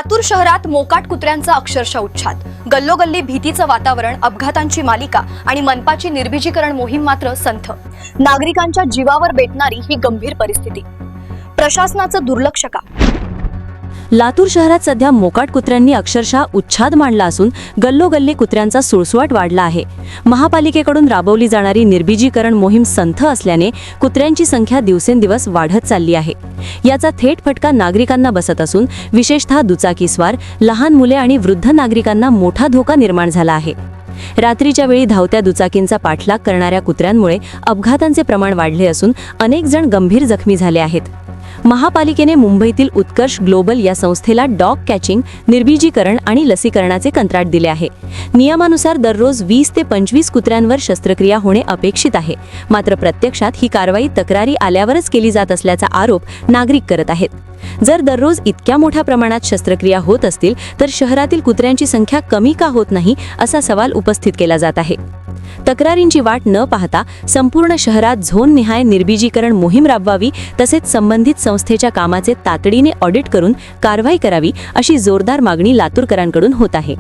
लातूर शहरात मोकाट कुत्र्यांचा अक्षरशः उच्छाद, गल्लोगल्ली भीतीचं वातावरण, अपघातांची मालिका आणि मनपाची निर्बीजीकरण मोहीम मात्र संथ. नागरिकांच्या जीवावर बेतणारी ही गंभीर परिस्थिती. प्रशासनाचं दुर्लक्ष का? लातूर शहरात सध्या मोकाट कुत्र्यांनी अक्षरशः उच्छाद मांडला असून गल्लोगल्ली कुत्र्यांचा सुळसुळाट वाढला आहे. महापालिकेकडून राबवली जाणारी निर्बीजीकरण मोहीम संथ असल्याने कुत्र्यांची संख्या दिवसेंदिवस वाढत चालली आहे. याचा थेट फटका नागरिकांना बसत असून विशेषतः दुचाकीस्वार, लहान मुले आणि वृद्ध नागरिकांना मोठा धोका निर्माण झाला आहे. रात्रीच्या वेळी धावत्या दुचाकींचा पाठलाग करणाऱ्या कुत्र्यांमुळे अपघातांचे प्रमाण वाढले असून अनेक जण गंभीर जखमी झाले आहेत. महापालिकेने मुंबईतील उत्कर्ष ग्लोबल या संस्थेला डॉग कॅचिंग, निर्बीजीकरण आणि लसीकरणाचे कंत्राट दिले आहे. नियमानुसार दररोज 20 ते 25 कुत्र्यांवर शस्त्रक्रिया होणे अपेक्षित आहे. मात्र प्रत्यक्षात ही कारवाई तक्रारी आल्यावरच केली जात असल्याचा आरोप नागरिक करत आहेत. जर दररोज इतक्या मोठ्या प्रमाणात शस्त्रक्रिया होत असतील तर शहरातील कुत्र्यांची संख्या कमी का होत नाही असा सवाल उपस्थित केला जात आहे. तक्रारींची वाट न पाहता संपूर्ण शहरात झोननिहाय निर्बीजीकरण मोहीम राबवावी, तसेच संबंधित संस्थेच्या कामाचे तातडीने ऑडिट करून कारवाई करावी अशी जोरदार मागणी लातूरकरांकडून होत आहे.